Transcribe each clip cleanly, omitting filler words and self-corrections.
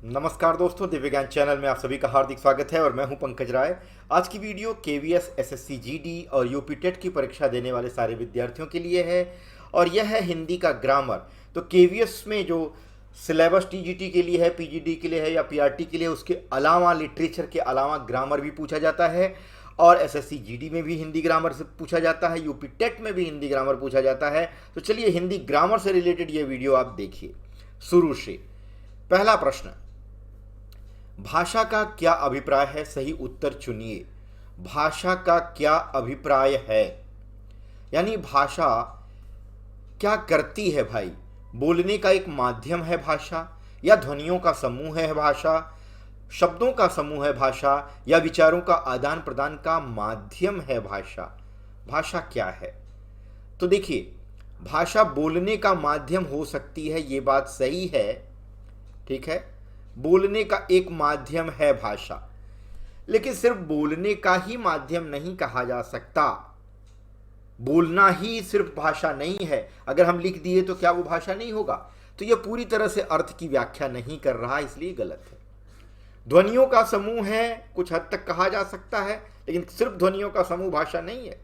नमस्कार दोस्तों, दिव्य ज्ञान चैनल में आप सभी का हार्दिक स्वागत है और मैं हूं पंकज राय। आज की वीडियो केवीएस, एसएससी जीडी और यूपी टेट की परीक्षा देने वाले सारे विद्यार्थियों के लिए है और यह है हिंदी का ग्रामर। तो केवीएस में जो सिलेबस टीजीटी के लिए है, पीजीडी के लिए है या पीआरटी के लिए, उसके अलावा लिटरेचर के अलावा ग्रामर भी पूछा जाता है और एसएससी जीडी में भी हिंदी ग्रामर से पूछा जाता है, यूपी टेट में भी हिंदी ग्रामर पूछा जाता है। तो चलिए हिंदी ग्रामर से रिलेटेड ये वीडियो आप देखिए शुरू से। पहला प्रश्न, भाषा का क्या अभिप्राय है? सही उत्तर चुनिए। भाषा का क्या अभिप्राय है, यानी भाषा क्या करती है भाई? बोलने का एक माध्यम है भाषा, या ध्वनियों का समूह है भाषा, शब्दों का समूह है भाषा, या विचारों का आदान प्रदान का माध्यम है भाषा? भाषा क्या है? तो देखिए, भाषा बोलने का माध्यम हो सकती है, ये बात सही है, ठीक है। बोलने का एक माध्यम है भाषा, लेकिन सिर्फ बोलने का ही माध्यम नहीं कहा जा सकता। बोलना ही सिर्फ भाषा नहीं है। अगर हम लिख दिए तो क्या वो भाषा नहीं होगा? तो यह पूरी तरह से अर्थ की व्याख्या नहीं कर रहा, इसलिए गलत है। ध्वनियों का समूह है, कुछ हद तक कहा जा सकता है, लेकिन सिर्फ ध्वनियों का समूह भाषा नहीं है।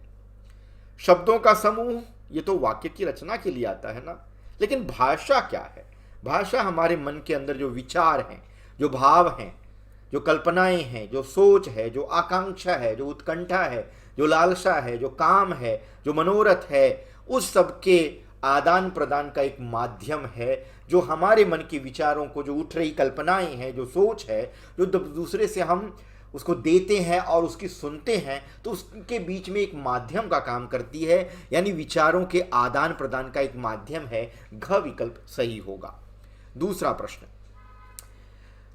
शब्दों का समूह, ये तो वाक्य की रचना के लिए आता है ना। लेकिन भाषा क्या है? भाषा हमारे मन के अंदर जो विचार हैं, जो भाव हैं, जो कल्पनाएं हैं, जो सोच है, जो आकांक्षा है, जो उत्कंठा है, जो लालसा है, जो काम है, जो मनोरथ है, उस सब के आदान प्रदान का एक माध्यम है। जो हमारे मन के विचारों को, जो उठ रही कल्पनाएं हैं, जो सोच है, जो दूसरे से हम उसको देते हैं और उसकी सुनते हैं, तो उसके बीच में एक माध्यम का काम करती है, यानी विचारों के आदान प्रदान का एक माध्यम है। घ विकल्प सही होगा। दूसरा प्रश्न,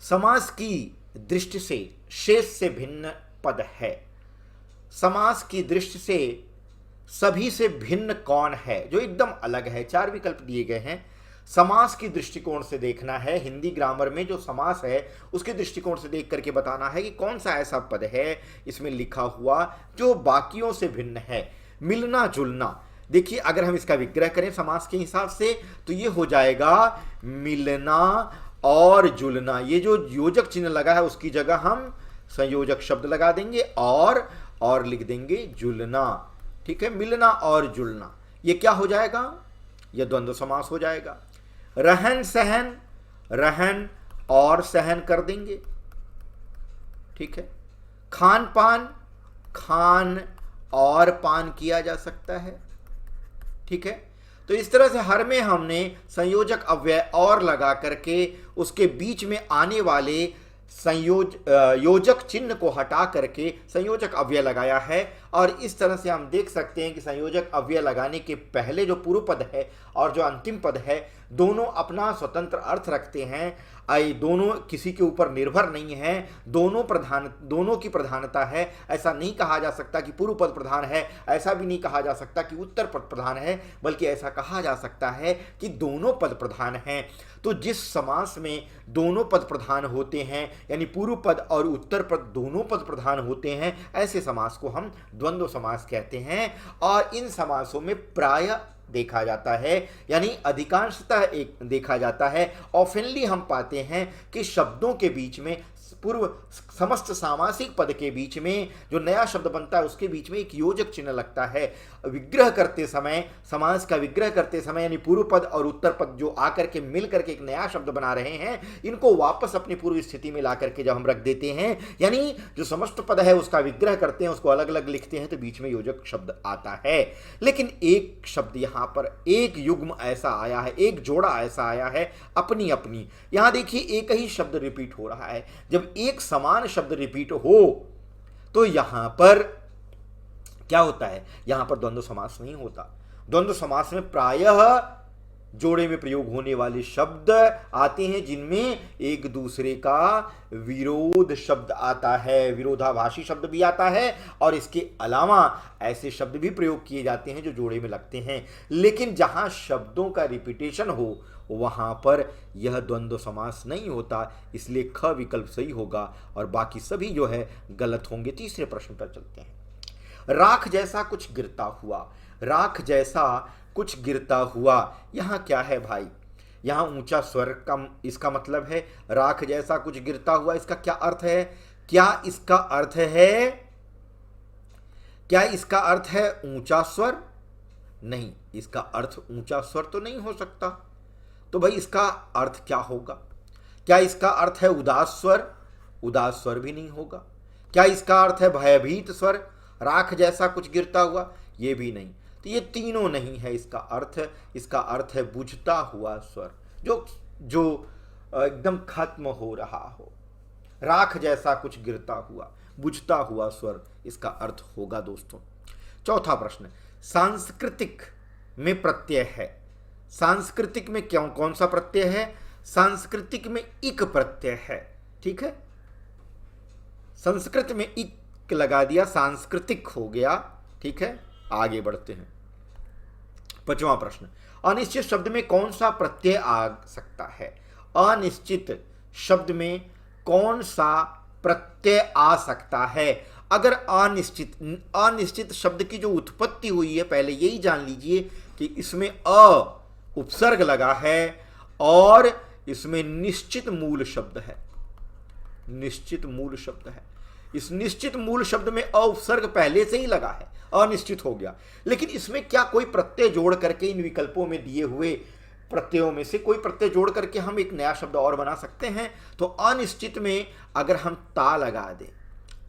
समास की दृष्टि से शेष से भिन्न पद है। समास की दृष्टि से सभी से भिन्न कौन है, जो एकदम अलग है? चार विकल्प दिए गए हैं। समास की दृष्टिकोण से देखना है। हिंदी ग्रामर में जो समास है उसके दृष्टिकोण से देख करके बताना है कि कौन सा ऐसा पद है इसमें लिखा हुआ जो बाकियों से भिन्न है। मिलना जुलना, देखिए अगर हम इसका विग्रह करें समास के हिसाब से तो ये हो जाएगा मिलना और जुलना। ये जो योजक चिन्ह लगा है उसकी जगह हम संयोजक शब्द लगा देंगे और लिख देंगे जुलना, ठीक है। मिलना और जुलना, ये क्या हो जाएगा? यह द्वंद्व समास हो जाएगा। रहन सहन, रहन और सहन कर देंगे, ठीक है। खान पान, खान और पान किया जा सकता है, ठीक है। तो इस तरह से हर में हमने संयोजक अव्यय और लगा करके उसके बीच में आने वाले योजक चिन्ह को हटा करके संयोजक अव्यय लगाया है। और इस तरह से हम देख सकते हैं कि संयोजक अव्यय लगाने के पहले जो पूर्व पद है और जो अंतिम पद है, दोनों अपना स्वतंत्र अर्थ रखते हैं। दोनों किसी के ऊपर निर्भर नहीं है, दोनों की प्रधानता है। ऐसा नहीं कहा जा सकता कि पूर्व पद प्रधान है, ऐसा भी नहीं कहा जा सकता कि उत्तर पद प्रधान है, बल्कि ऐसा कहा जा सकता है कि दोनों पद प्रधान हैं। तो जिस समास में दोनों पद प्रधान होते हैं, यानी पूर्व पद और उत्तर पद दोनों पद प्रधान होते हैं, ऐसे समास को हम द्वंद्व समास कहते हैं। और इन समासों में प्राय देखा जाता है, यानी अधिकांशतः एक देखा जाता है, ऑफनली हम पाते हैं कि शब्दों के बीच में, पूर्व समस्त सामासिक पद के बीच में जो नया शब्द बनता है उसके बीच में एक योजक चिन्ह लगता है। विग्रह करते समय, समास का विग्रह करते समय, यानी पूर्व पद और उत्तर पद जो आकर के मिल करके एक नया शब्द बना रहे हैं, इनको वापस अपनी पूर्व स्थिति में ला करके जब हम रख देते हैं, यानी जो समस्त पद है उसका विग्रह करते हैं, उसको अलग अलग लिखते हैं, तो बीच में योजक शब्द आता है। लेकिन एक शब्द यहाँ पर, एक युग्म ऐसा आया है, एक जोड़ा ऐसा आया है, अपनी अपनी। यहाँ देखिए एक ही शब्द रिपीट हो रहा है। जब एक समान शब्द रिपीट हो तो यहां पर क्या होता है? यहां पर द्वंद्व समास नहीं होता। द्वंद्व समास में प्रायः जोड़े में प्रयोग होने वाले शब्द आते हैं जिनमें एक दूसरे का विरोध शब्द आता है, विरोधाभासी शब्द भी आता है, और इसके अलावा ऐसे शब्द भी प्रयोग किए जाते हैं जो जोड़े में लगते हैं। लेकिन जहां शब्दों का रिपीटेशन हो वहां पर यह द्वंद्व समास नहीं होता, इसलिए ख विकल्प सही होगा और बाकी सभी जो है गलत होंगे। तीसरे प्रश्न पर चलते हैं। राख जैसा कुछ गिरता हुआ, राख जैसा कुछ गिरता हुआ, यहां क्या है भाई? यहाँ ऊंचा स्वर का इसका मतलब है राख जैसा कुछ गिरता हुआ। इसका क्या अर्थ है? क्या इसका अर्थ है, क्या इसका अर्थ है ऊंचा स्वर? नहीं, इसका अर्थ ऊंचा स्वर तो नहीं हो सकता। तो भाई इसका अर्थ क्या होगा? क्या इसका अर्थ है उदास स्वर? उदास स्वर भी नहीं होगा। क्या इसका अर्थ है भयभीत स्वर, राख जैसा कुछ गिरता हुआ? ये भी नहीं। तो ये तीनों नहीं है इसका अर्थ। इसका अर्थ है बुझता हुआ स्वर, जो जो एकदम खत्म हो रहा हो, राख जैसा कुछ गिरता हुआ, बुझता हुआ स्वर इसका अर्थ होगा दोस्तों। चौथा प्रश्न, सांस्कृतिक में प्रत्यय है। सांस्कृतिक में क्यों कौन सा प्रत्यय है? सांस्कृतिक में इक प्रत्यय है। ठीक है, संस्कृत में इक लगा दिया, सांस्कृतिक हो गया। ठीक है, आगे बढ़ते हैं। पांचवा प्रश्न, अनिश्चित शब्द में कौन सा प्रत्यय आ सकता है? अनिश्चित शब्द में कौन सा प्रत्यय आ सकता है? अगर अनिश्चित शब्द की जो उत्पत्ति हुई है, पहले यही जान लीजिए कि इसमें अ उपसर्ग लगा है और इसमें निश्चित मूल शब्द है। निश्चित मूल शब्द है। इस निश्चित मूल शब्द में अ उपसर्ग पहले से ही लगा है, अनिश्चित हो गया। लेकिन इसमें क्या कोई प्रत्यय जोड़ करके, इन विकल्पों में दिए हुए प्रत्ययों में से कोई प्रत्यय जोड़ करके हम एक नया शब्द और बना सकते हैं? तो अनिश्चित में अगर हम ता लगा दें,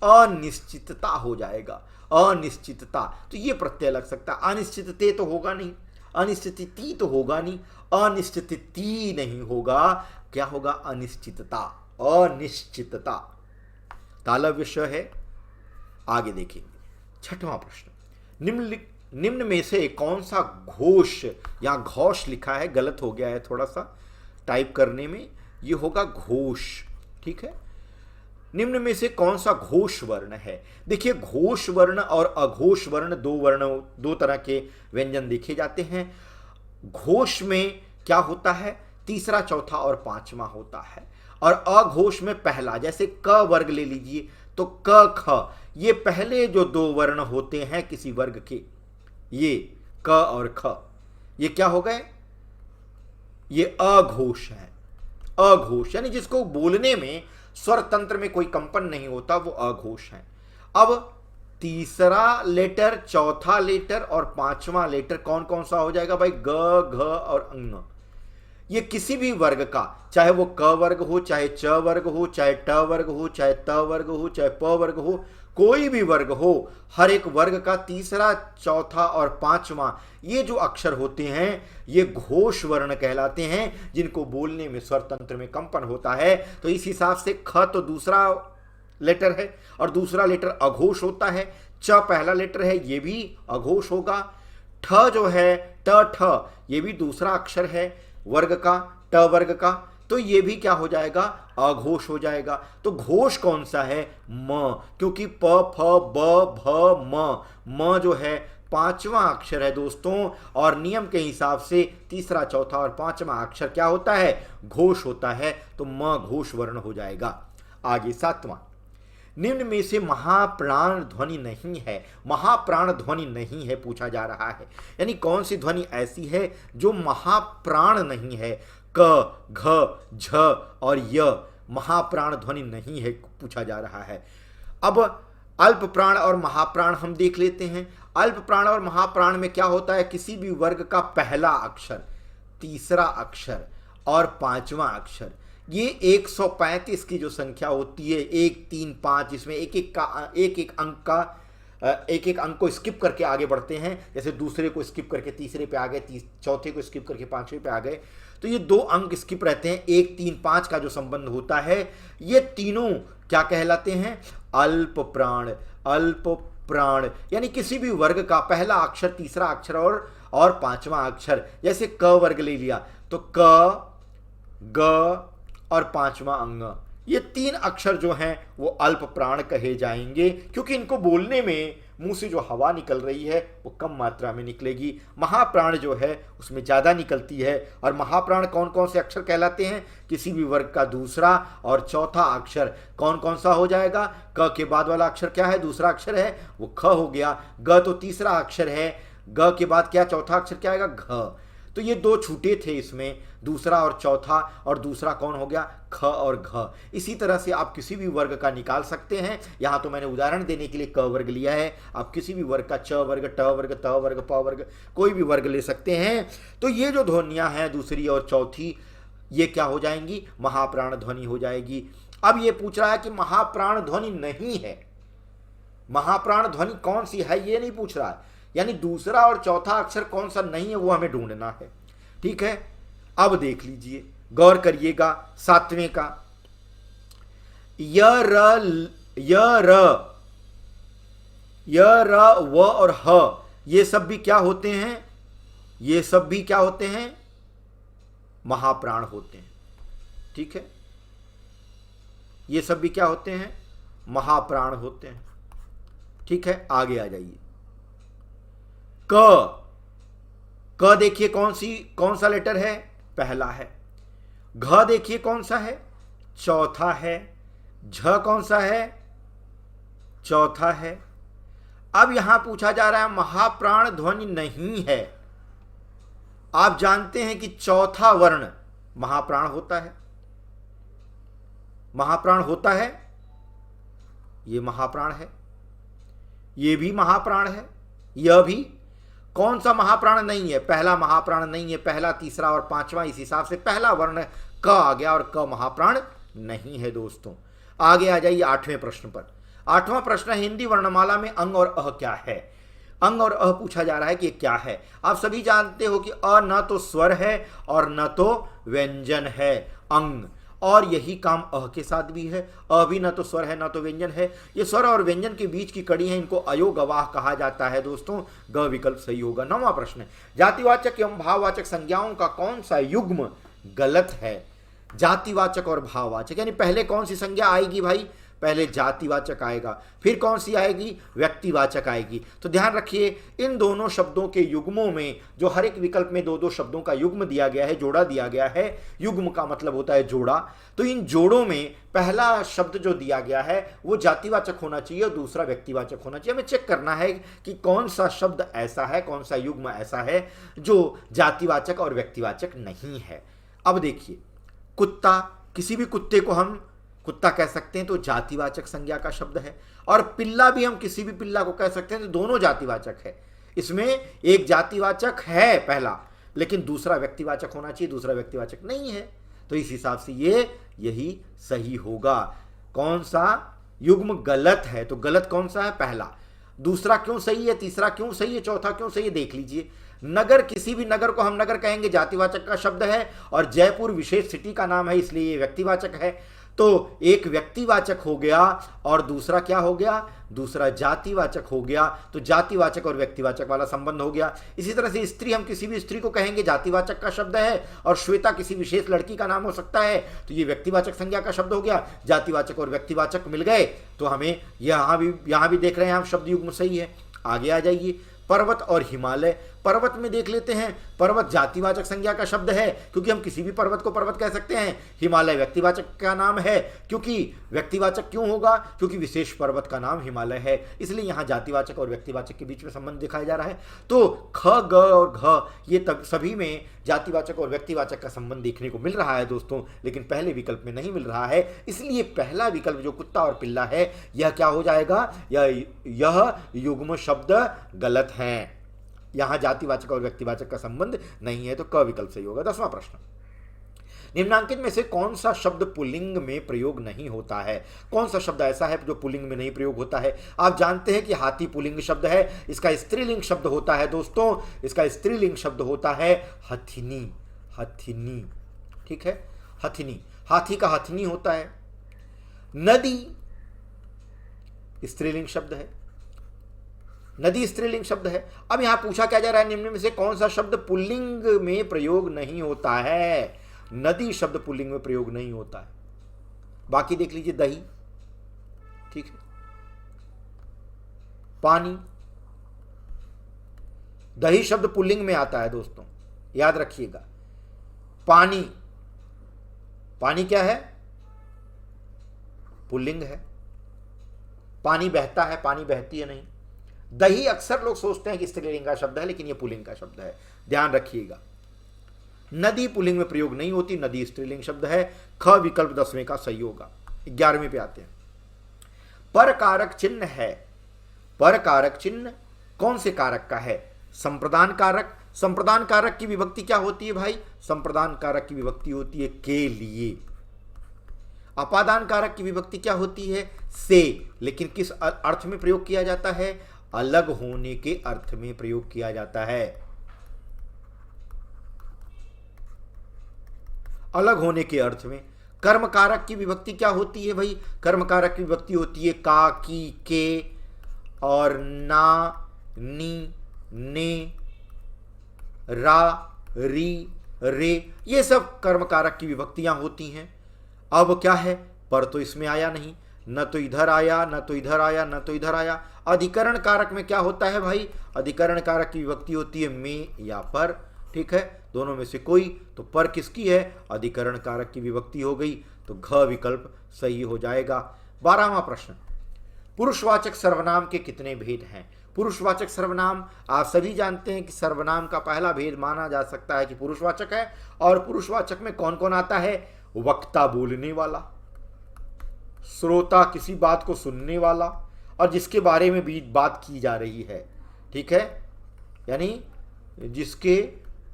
अनिश्चितता हो जाएगा। अनिश्चितता, तो ये प्रत्यय लग सकता है। अनिश्चितते तो होगा नहीं, अनिश्चिति तो होगा नहीं, अनिश्चिति नहीं होगा। क्या होगा? अनिश्चितता। अनिश्चितता तालव्य है। आगे देखेंगे। छठवां प्रश्न, निम्न में से कौन सा घोष, या घोष लिखा है, गलत हो गया है थोड़ा सा टाइप करने में, ये होगा घोष। ठीक है, निम्न में से कौन सा घोष वर्ण है? देखिए, घोष वर्ण और अघोष वर्ण, दो तरह के व्यंजन देखे जाते हैं। घोष में क्या होता है? तीसरा, चौथा और पांचवा होता है। और अघोष में पहला, जैसे क वर्ग ले लीजिए तो क ख, ये पहले जो दो वर्ण होते हैं किसी वर्ग के, ये क और ख, ये क्या हो गए? ये अघोष है। अघोष यानी जिसको बोलने में स्वर तंत्र में कोई कंपन नहीं होता, वो अघोष है। अब तीसरा लेटर, चौथा लेटर और पांचवा लेटर कौन कौन सा हो जाएगा भाई? ग, घ और अंग। ये किसी भी वर्ग का, चाहे वो क वर्ग हो, चाहे च वर्ग हो, चाहे ट वर्ग हो, चाहे त वर्ग हो, चाहे प वर्ग हो, कोई भी वर्ग हो, हर एक वर्ग का तीसरा, चौथा और पांचवा ये जो अक्षर होते हैं, ये घोष वर्ण कहलाते हैं, जिनको बोलने में स्वर तंत्र में कंपन होता है। तो इस हिसाब से ख तो दूसरा लेटर है और दूसरा लेटर अघोष होता है। च पहला लेटर है, ये भी अघोष होगा। ठ जो है, ट ठ, ये भी दूसरा अक्षर है वर्ग का, ट वर्ग का, तो ये भी क्या हो जाएगा? अघोष हो जाएगा। तो घोष कौन सा है? म, क्योंकि प फ ब भ म जो है पांचवा अक्षर है दोस्तों, और नियम के हिसाब से तीसरा, चौथा और पांचवा अक्षर क्या होता है? घोष होता है। तो म घोष वर्ण हो जाएगा। आगे सातवां, निम्न में से महाप्राण ध्वनि नहीं है। महाप्राण ध्वनि नहीं है पूछा जा रहा है, यानी कौन सी ध्वनि ऐसी है जो महाप्राण नहीं है? क, घ, झ और य महाप्राण ध्वनि नहीं है पूछा जा रहा है। अब अल्प प्राण और महाप्राण हम देख लेते हैं। अल्प प्राण और महाप्राण में क्या होता है? किसी भी वर्ग का पहला अक्षर, तीसरा अक्षर और पांचवा अक्षर, ये 135 की जो संख्या होती है, 1, 3, 5, इसमें एक एक अंक को स्किप करके आगे बढ़ते हैं। जैसे दूसरे को स्किप करके तीसरे पे आ गए, चौथे को स्किप करके पांचवें पे आ गए, तो ये 2 अंक स्किप रहते हैं। 1, 3, 5 का जो संबंध होता है, ये तीनों क्या कहलाते हैं? अल्प प्राण। अल्प प्राण यानी किसी भी वर्ग का पहला अक्षर, तीसरा अक्षर और पांचवा अक्षर। जैसे क वर्ग ले लिया तो क, ग और पांचवा अंग, ये 3 अक्षर जो हैं वो अल्प प्राण कहे जाएंगे, क्योंकि इनको बोलने में मुंह से जो हवा निकल रही है वो कम मात्रा में निकलेगी। महाप्राण जो है उसमें ज़्यादा निकलती है। और महाप्राण कौन कौन से अक्षर कहलाते हैं? किसी भी वर्ग का दूसरा और चौथा अक्षर। कौन कौन सा हो जाएगा? क के बाद वाला अक्षर क्या है? दूसरा अक्षर है, वो ख हो गया। ग तो तीसरा अक्षर है, ग के बाद क्या चौथा अक्षर क्या आएगा? घ। तो ये दो छूटे थे इसमें, दूसरा और चौथा, और दूसरा कौन हो गया, ख और घ। इसी तरह से आप किसी भी वर्ग का निकाल सकते हैं। यहाँ तो मैंने उदाहरण देने के लिए क वर्ग लिया है, आप किसी भी वर्ग का च वर्ग, ट वर्ग, त वर्ग, प वर्ग, कोई भी वर्ग ले सकते हैं। तो ये जो ध्वनियाँ हैं दूसरी और चौथी, ये क्या हो जाएंगी, महाप्राण ध्वनि हो जाएगी। अब ये पूछ रहा है कि महाप्राण ध्वनि नहीं है, महाप्राण ध्वनि कौन सी है ये नहीं पूछ रहा है, यानी दूसरा और चौथा अक्षर कौन सा नहीं है वो हमें ढूंढना है। ठीक है, अब देख लीजिए, गौर करिएगा सातवें का, य र व और ह, ये सब भी क्या होते हैं, ये सब भी क्या होते हैं, महाप्राण होते हैं। ठीक है, ये सब भी क्या होते हैं, महाप्राण होते हैं। ठीक है, आगे आ जाइए। क देखिए कौन सा लेटर है, पहला है। घ देखिए कौन सा है, चौथा है। झ कौन सा है, चौथा है। अब यहां पूछा जा रहा है महाप्राण ध्वनि नहीं है। आप जानते हैं कि चौथा वर्ण महाप्राण होता है, महाप्राण होता है, ये महाप्राण है, ये भी महाप्राण है, यह भी। कौन सा महाप्राण नहीं है, पहला महाप्राण नहीं है, पहला, तीसरा और पांचवा, इस हिसाब से पहला वर्ण क आ गया और क महाप्राण नहीं है दोस्तों। आगे आ जाइए आठवें प्रश्न पर। आठवां प्रश्न है, हिंदी वर्णमाला में अंग और अह क्या है। अंग और अह पूछा जा रहा है कि क्या है। आप सभी जानते हो कि अ न तो स्वर है और न तो व्यंजन है, अंग, और यही काम अह के साथ भी है। अ भी न तो स्वर है न तो व्यंजन है, ये स्वर और व्यंजन के बीच की कड़ी है, इनको अयोगवाह कहा जाता है दोस्तों। ग विकल्प सही होगा। नौवां प्रश्न है, जातिवाचक एवं भाववाचक संज्ञाओं का कौन सा युग्म गलत है। जातिवाचक और भाववाचक, यानी पहले कौन सी संज्ञा आएगी भाई, पहले जातिवाचक आएगा, फिर कौन सी आएगी, व्यक्तिवाचक आएगी। तो ध्यान रखिए, इन दोनों शब्दों के युग्मों में, जो हर एक विकल्प में दो दो शब्दों का युग्म दिया गया है, जोड़ा दिया गया है, युग्म का मतलब होता है जोड़ा, तो इन जोड़ों में पहला शब्द जो दिया गया है वो जातिवाचक होना चाहिए और दूसरा व्यक्तिवाचक होना चाहिए। हमें चेक करना है कि कौन सा शब्द ऐसा है, कौन सा युग्म ऐसा है जो जातिवाचक और व्यक्तिवाचक नहीं है। अब देखिए, कुत्ता, किसी भी कुत्ते को हम कुत्ता कह सकते हैं तो जातिवाचक संज्ञा का शब्द है, और पिल्ला भी हम किसी भी पिल्ला को कह सकते हैं तो दोनों जातिवाचक है। इसमें एक जातिवाचक है पहला, लेकिन दूसरा व्यक्तिवाचक होना चाहिए, दूसरा व्यक्तिवाचक नहीं है। तो इस हिसाब से ये यही सही होगा। कौन सा युग्म गलत है, तो गलत कौन सा है, पहला। दूसरा क्यों सही है, तीसरा क्यों सही है, चौथा क्यों सही है, देख लीजिए। नगर, किसी भी नगर को हम नगर कहेंगे, जातिवाचक का शब्द है, और जयपुर विशेष सिटी का नाम है, इसलिए ये व्यक्तिवाचक है। तो एक व्यक्तिवाचक हो गया और दूसरा क्या हो गया, दूसरा जातिवाचक हो गया। तो जातिवाचक और व्यक्तिवाचक वाला संबंध हो गया। इसी तरह से स्त्री, हम किसी भी स्त्री को कहेंगे, जातिवाचक का शब्द है, और श्वेता किसी विशेष लड़की का नाम हो सकता है, तो ये व्यक्तिवाचक संज्ञा का शब्द हो गया। जातिवाचक और व्यक्तिवाचक मिल गए, तो हमें यहाँ भी देख रहे हैं हम शब्द युग्म सही है। आगे आ जाइए, पर्वत और हिमालय। पर्वत में देख लेते हैं, पर्वत जातिवाचक संज्ञा का शब्द है, क्योंकि हम किसी भी पर्वत को पर्वत कह सकते हैं। हिमालय व्यक्तिवाचक का नाम है, क्योंकि व्यक्तिवाचक क्यों होगा, क्योंकि विशेष पर्वत का नाम हिमालय है, इसलिए यहाँ जातिवाचक और व्यक्तिवाचक के बीच में संबंध दिखाया जा रहा है। तो ख, ग और घ, ये तब सभी में जातिवाचक और व्यक्तिवाचक का संबंध देखने को मिल रहा है दोस्तों, लेकिन पहले विकल्प में नहीं मिल रहा है। इसलिए पहला विकल्प जो कुत्ता और पिल्ला है, यह क्या हो जाएगा, यह युग्म शब्द गलत है। यहां जातिवाचक और व्यक्तिवाचक का संबंध नहीं है, तो क विकल्प सही होगा। 10वां प्रश्न, निम्नांकित में से कौन सा शब्द पुल्लिंग में प्रयोग नहीं होता है। कौन सा शब्द ऐसा है जो पुल्लिंग में नहीं प्रयोग होता है। आप जानते हैं कि हाथी पुल्लिंग शब्द है, इसका स्त्रीलिंग शब्द होता है दोस्तों, इसका स्त्रीलिंग शब्द होता है हथिनी। हथिनी, ठीक है, हथिनी, हाथी का हथिनी होता है। नदी स्त्रीलिंग शब्द है, नदी स्त्रीलिंग शब्द है। अब यहां पूछा क्या जा रहा है, निम्न में से कौन सा शब्द पुल्लिंग में प्रयोग नहीं होता है। नदी शब्द पुल्लिंग में प्रयोग नहीं होता है। बाकी देख लीजिए, दही, ठीक है, पानी, दही शब्द पुल्लिंग में आता है दोस्तों, याद रखिएगा। पानी, पानी क्या है, पुल्लिंग है। पानी बहता है, पानी बहती है नहीं। दही अक्सर लोग सोचते हैं कि स्त्रीलिंग का शब्द है, लेकिन यह पुल्लिंग का शब्द है, ध्यान रखिएगा। नदी पुल्लिंग में प्रयोग नहीं होती, नदी स्त्रीलिंग शब्द है। ख विकल्प 10वें का सही होगा। 11वें पे आते हैं। पर कारक चिन्ह है। पर कारक चिन्ह कौन से कारक का है? संप्रदान कारक। संप्रदान कारक की विभक्ति क्या होती है भाई? संप्रदान कारक की विभक्ति होती है के लिए। अपादान कारक की विभक्ति क्या होती है? से। लेकिन किस अर्थ में प्रयोग किया जाता है? अलग होने के अर्थ में प्रयोग किया जाता है। अलग होने के अर्थ में। कर्म कारक की विभक्ति क्या होती है भाई? कर्म कारक की विभक्ति होती है का, की, के और ना, नी, ने, रा, री, रे, ये सब कर्म कारक की विभक्तियां होती हैं। अब क्या है? पर तो इसमें आया नहीं, न तो इधर आया, न तो इधर आया, न तो इधर आया। अधिकरण कारक में क्या होता है भाई? अधिकरण कारक की विभक्ति होती है में या पर। ठीक है, दोनों में से कोई। तो पर किसकी है? अधिकरण कारक की विभक्ति हो गई, तो घ विकल्प सही हो जाएगा। 12वां प्रश्न, पुरुषवाचक सर्वनाम के कितने भेद हैं? पुरुषवाचक सर्वनाम आप सभी जानते हैं कि सर्वनाम का पहला भेद माना जा सकता है कि पुरुषवाचक है। और पुरुषवाचक में कौन कौन आता है? वक्ता बोलने वाला, श्रोता किसी बात को सुनने वाला, और जिसके बारे में भी बात की जा रही है। ठीक है, यानी जिसके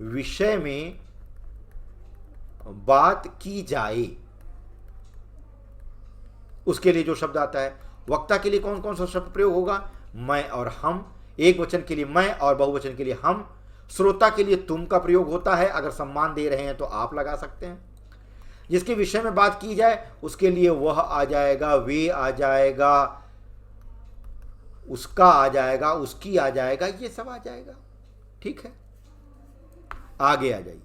विषय में बात की जाए उसके लिए जो शब्द आता है। वक्ता के लिए कौन कौन सा शब्द प्रयोग होगा? मैं और हम। एक वचन के लिए मैं और बहुवचन के लिए हम। श्रोता के लिए तुम का प्रयोग होता है, अगर सम्मान दे रहे हैं तो आप लगा सकते हैं। जिसके विषय में बात की जाए उसके लिए वह आ जाएगा, वे आ जाएगा, उसका आ जाएगा, उसकी आ जाएगा, ये सब आ जाएगा। ठीक है, आगे आ जाइए।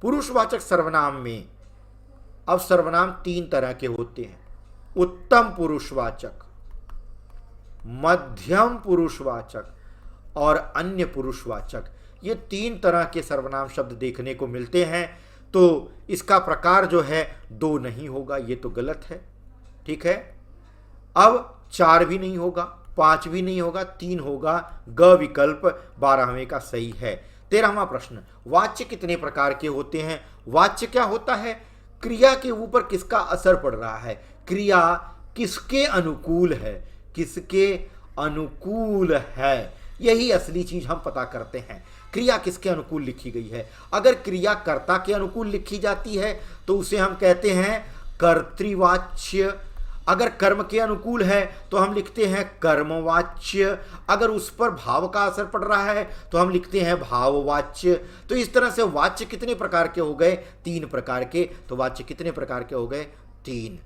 पुरुषवाचक सर्वनाम में अब सर्वनाम 3 तरह के होते हैं। उत्तम पुरुषवाचक, मध्यम पुरुषवाचक और अन्य पुरुषवाचक। ये 3 तरह के सर्वनाम शब्द देखने को मिलते हैं। तो इसका प्रकार जो है 2 नहीं होगा, ये तो गलत है। ठीक है, अब 4 भी नहीं होगा, 5 भी नहीं होगा, 3 होगा। ग विकल्प 12वें का सही है। 13वां प्रश्न, वाच्य कितने प्रकार के होते हैं? वाच्य क्या होता है? क्रिया के ऊपर किसका असर पड़ रहा है, क्रिया किसके अनुकूल है, किसके अनुकूल है, यही असली चीज हम पता करते हैं। क्रिया किसके अनुकूल लिखी गई है? अगर क्रिया कर्ता के अनुकूल लिखी जाती है तो उसे हम कहते हैं कर्तृवाच्य। अगर कर्म के अनुकूल है तो हम लिखते हैं कर्मवाच्य। अगर उस पर भाव का असर पड़ रहा है तो हम लिखते हैं भाववाच्य। तो इस तरह से वाच्य कितने प्रकार के हो गए? 3 प्रकार के। तो वाच्य कितने प्रकार के हो गए? 3।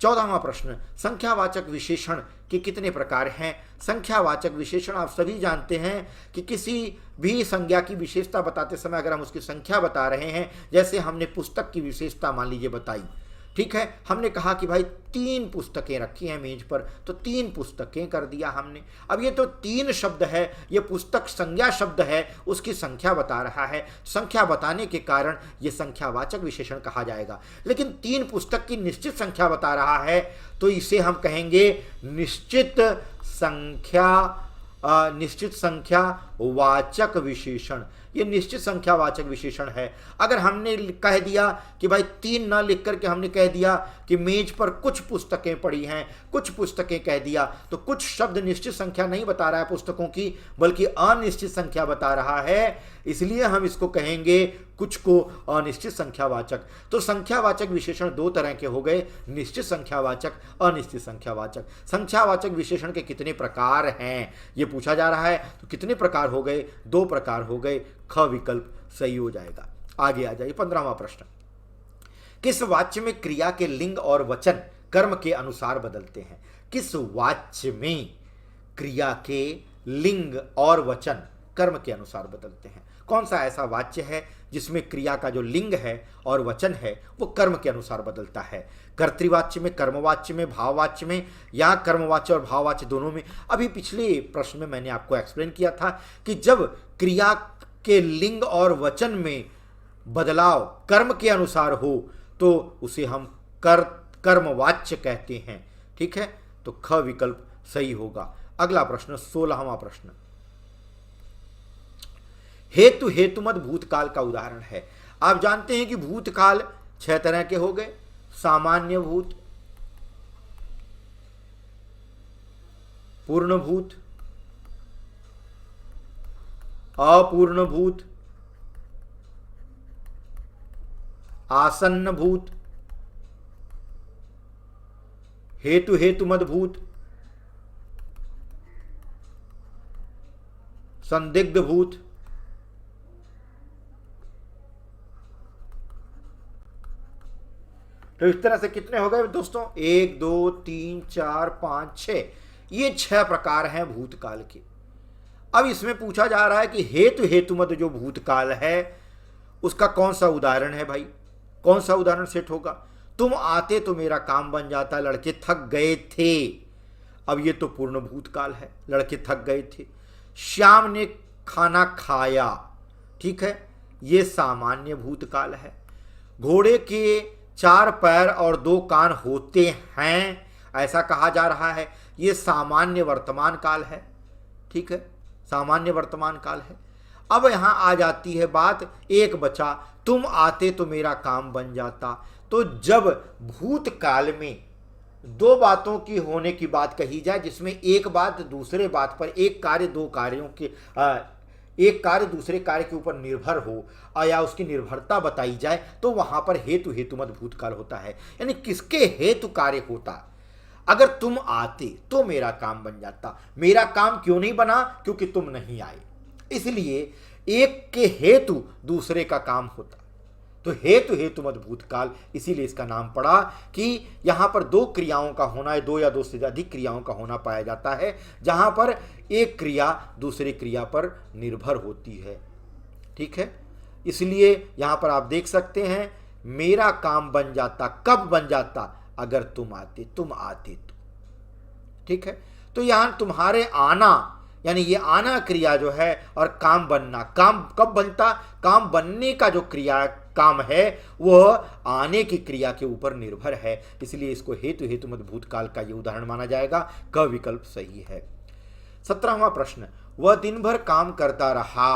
14वां प्रश्न, संख्यावाचक विशेषण के कितने प्रकार हैं? संख्यावाचक विशेषण आप सभी जानते हैं कि किसी भी संज्ञा की विशेषता बताते समय अगर हम उसकी संख्या बता रहे हैं, जैसे हमने पुस्तक की विशेषता मान लीजिए बताई। ठीक है, हमने कहा कि भाई 3 पुस्तकें रखी हैं मेज पर, तो 3 पुस्तकें कर दिया हमने। अब ये तो 3 शब्द है, ये पुस्तक संज्ञा शब्द है, उसकी संख्या बता रहा है। संख्या बताने के कारण ये संख्यावाचक विशेषण कहा जाएगा। लेकिन 3 पुस्तक की निश्चित संख्या बता रहा है तो इसे हम कहेंगे निश्चित संख्या वाचक विशेषण। ये निश्चित संख्या वाचक विशेषण है। अगर हमने कह दिया कि भाई 3 ना लिख करके हमने कह दिया कि मेज पर कुछ पुस्तकें पड़ी हैं, कुछ पुस्तकें कह दिया, तो कुछ शब्द निश्चित संख्या नहीं बता रहा है पुस्तकों की, बल्कि अनिश्चित संख्या बता रहा है। इसलिए हम इसको कहेंगे कुछ को अनिश्चित संख्यावाचक। तो संख्यावाचक विशेषण 2 तरह के हो गए, निश्चित संख्यावाचक, अनिश्चित संख्यावाचक। संख्यावाचक विशेषण के कितने प्रकार हैं ये पूछा जा रहा है। तो कितने प्रकार हो गए? 2 प्रकार हो गए। ख विकल्प सही हो जाएगा। आगे आ जाइए। 15वां प्रश्न, किस वाच्य में क्रिया के लिंग और वचन कर्म के अनुसार बदलते हैं? किस वाच्य में क्रिया के लिंग और वचन कर्म के अनुसार बदलते हैं? कौन सा ऐसा वाच्य है जिसमें क्रिया का जो लिंग है और वचन है वो कर्म के अनुसार बदलता है? कर्तृवाच्य में, कर्मवाच्य में, भाववाच्य में, या कर्मवाच्य और भाववाच्य दोनों में? अभी पिछले प्रश्न में मैंने आपको एक्सप्लेन किया था कि जब क्रिया के लिंग और वचन में बदलाव कर्म के अनुसार हो तो उसे हम कर्मवाच्य कहते हैं। ठीक है, तो ख विकल्प सही होगा। अगला प्रश्न, 16वां प्रश्न, हेतु हेतुमत भूतकाल का उदाहरण है। आप जानते हैं कि भूतकाल 6 तरह के हो गए। सामान्य भूत, पूर्ण भूत, अपूर्ण भूत, आसन्न भूत, हेतु हेतुमद भूत, संदिग्ध भूत, तो इस तरह से कितने हो गए दोस्तों? 1 2 3 4 5 6, ये 6 प्रकार हैं भूतकाल के। अब इसमें पूछा जा रहा है कि हेतु हेतुमद जो भूतकाल है उसका कौन सा उदाहरण है भाई? कौन सा उदाहरण सेट होगा? तुम आते तो मेरा काम बन जाता, लड़के थक गए थे। अब ये तो पूर्ण भूतकाल है, लड़के थक गए थे। श्याम ने खाना खाया, ठीक है, ये सामान्य भूतकाल है। घोड़े के 4 पैर और 2 कान होते हैं, ऐसा कहा जा रहा है, ये सामान्य वर्तमान काल है, ठीक है, सामान्य वर्तमान काल है। अब यहां आ जाती है बात, एक बचा, तुम आते तो मेरा काम बन जाता। तो जब भूतकाल में 2 बातों की होने की बात कही जाए, जिसमें एक बात दूसरे बात पर, एक कार्य 2 कार्यों के एक कार्य दूसरे कार्य के ऊपर निर्भर हो या उसकी निर्भरता बताई जाए, तो वहां पर हेतु हेतुमद भूतकाल होता है। यानी किसके हेतु कार्य होता? अगर तुम आते तो मेरा काम बन जाता। मेरा काम क्यों नहीं बना? क्योंकि तुम नहीं आए, इसलिए एक के हेतु दूसरे का काम होता। तो हेतु हेतुमद भूतकाल, इसीलिए इसका नाम पड़ा कि यहां पर 2 क्रियाओं का होना है, 2 या 2 से अधिक क्रियाओं का होना पाया जाता है, जहां पर एक क्रिया दूसरी क्रिया पर निर्भर होती है, ठीक है। इसलिए यहां पर आप देख सकते हैं, मेरा काम बन जाता, कब बन जाता? अगर तुम आते, तुम आते तो, ठीक है। तो यहां तुम्हारे आना, यानी ये आना क्रिया जो है, और काम बनना, काम कब बनता? काम बनने का जो क्रिया काम है वह आने की क्रिया के ऊपर निर्भर है, इसलिए इसको हेतु हेतुमद भूतकाल का ये उदाहरण माना जाएगा। क विकल्प सही है। 17वां प्रश्न, वह दिन भर काम करता रहा।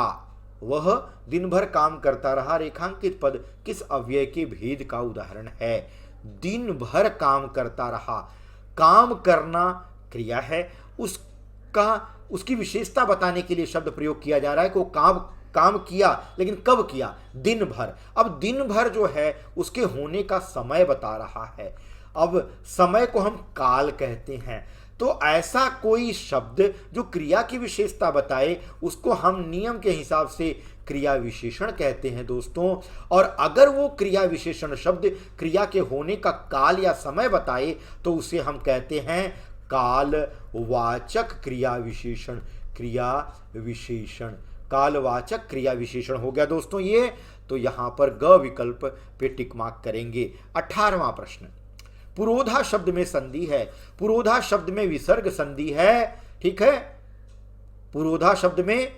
वह दिन भर काम करता रहा, रेखांकित पद किस अव्यय के भेद का उदाहरण है? दिन भर काम करता रहा, काम करना क्रिया है, उसकी विशेषता बताने के लिए शब्द प्रयोग किया जा रहा है कि वो काम किया, लेकिन कब किया? दिन भर। अब दिन भर जो है उसके होने का समय बता रहा है। अब समय को हम काल कहते हैं, तो ऐसा कोई शब्द जो क्रिया की विशेषता बताए उसको हम नियम के हिसाब से क्रिया विशेषण कहते हैं दोस्तों। और अगर वो क्रिया विशेषण शब्द क्रिया के होने का काल या समय बताए तो उसे हम कहते हैं कालवाचक क्रिया विशेषण। क्रिया विशेषण, कालवाचक क्रिया विशेषण हो गया दोस्तों ये। तो यहां पर ग विकल्प पे टिक मार्क करेंगे। 18वां प्रश्न, पुरोधा शब्द में संधि है। पुरोधा शब्द में विसर्ग संधि है, ठीक है, पुरोधा शब्द में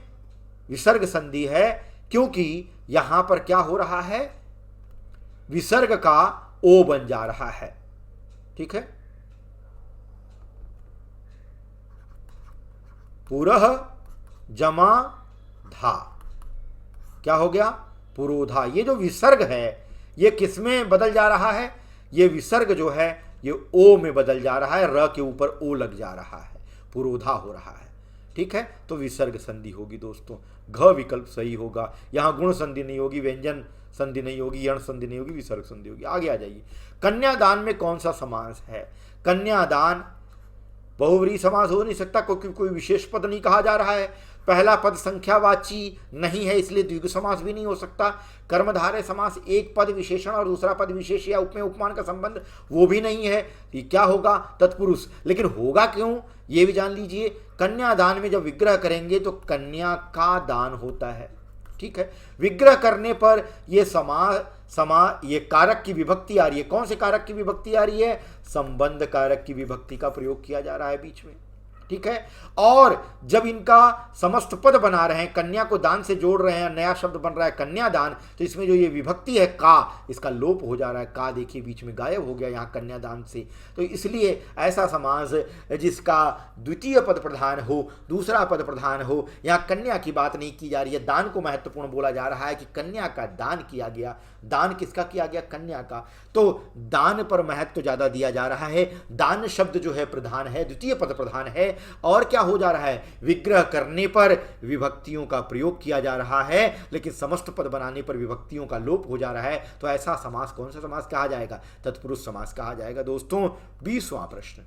विसर्ग संधि है, क्योंकि यहां पर क्या हो रहा है? विसर्ग का ओ बन जा रहा है, ठीक है। पुरह जमा धा, क्या हो गया? पुरोधा। ये जो विसर्ग है ये किस में बदल जा रहा है? ये विसर्ग जो है ये ओ में बदल जा रहा है, र के ऊपर ओ लग जा रहा है, पुरोधा हो रहा है, ठीक है। तो विसर्ग संधि होगी दोस्तों, घ विकल्प सही होगा। यहां गुण संधि नहीं होगी, व्यंजन संधि नहीं होगी, यण संधि नहीं होगी, विसर्ग संधि होगी। आगे आ जाइए, कन्यादान में कौन सा समास है? कन्यादान बहुव्रीहि समास हो नहीं सकता, क्योंकि कोई विशेष पद नहीं कहा जा रहा है। पहला पद संख्यावाची नहीं है, इसलिए द्विगु समास भी नहीं हो सकता। कर्मधारय समास, एक पद विशेषण और दूसरा पद विशेष या उपमेय उपमान का संबंध, वो भी नहीं है। ये क्या होगा? तत्पुरुष। लेकिन होगा क्यों ये भी जान लीजिए। कन्यादान में जब विग्रह करेंगे तो कन्या का दान होता है, ठीक है। विग्रह करने पर ये ये कारक की विभक्ति आ रही है। कौन से कारक की विभक्ति आ रही है? संबंध कारक की विभक्ति का प्रयोग किया जा रहा है बीच में, ठीक है। और जब इनका समस्त पद बना रहे हैं, कन्या को दान से जोड़ रहे हैं, नया शब्द बन रहा है कन्यादान, तो इसमें जो ये विभक्ति है का, इसका लोप हो जा रहा है। का देखिए बीच में गायब हो गया यहाँ कन्यादान से। तो इसलिए ऐसा समास जिसका द्वितीय पद प्रधान हो, दूसरा पद प्रधान हो, यहाँ कन्या की बात नहीं की जा रही है, दान को महत्वपूर्ण बोला जा रहा है कि कन्या का दान किया गया। दान किसका किया गया? कन्या का। तो दान पर महत्व ज्यादा दिया जा रहा है। दान शब्द जो है प्रधान है, द्वितीय पद प्रधान है। और क्या हो जा रहा है? विग्रह करने पर विभक्तियों का प्रयोग किया जा रहा है, लेकिन समस्त पद बनाने पर विभक्तियों का लोप हो जा रहा है। तो ऐसा समास कौन सा समास कहा जाएगा? तत्पुरुष समास कहा जाएगा। दोस्तों 20वां प्रश्न,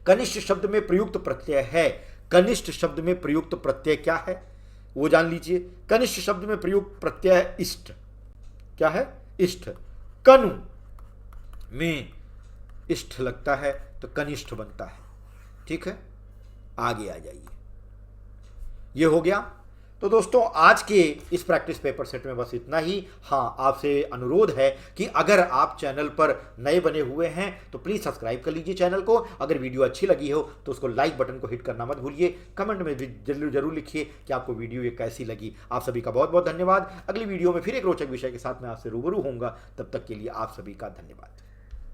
कनिष्ठ शब्द में प्रयुक्त प्रत्यय है। कनिष्ठ शब्द में प्रयुक्त प्रत्यय क्या है वो जान लीजिए। कनिष्ठ शब्द में प्रयुक्त प्रत्यय है इष्ट। क्या है? इष्ट। कनु में इष्ट लगता है तो कनिष्ठ बनता है। ठीक है, आगे आ जाइए। ये हो गया। तो दोस्तों आज के इस प्रैक्टिस पेपर सेट में बस इतना ही। हाँ, आपसे अनुरोध है कि अगर आप चैनल पर नए बने हुए हैं तो प्लीज़ सब्सक्राइब कर लीजिए चैनल को। अगर वीडियो अच्छी लगी हो तो उसको लाइक बटन को हिट करना मत भूलिए। कमेंट में भी जरूर लिखिए कि आपको वीडियो ये कैसी लगी। आप सभी का बहुत बहुत धन्यवाद। अगली वीडियो में फिर एक रोचक विषय के साथ मैं आपसे रूबरू होऊंगा। तब तक के लिए आप सभी का धन्यवाद।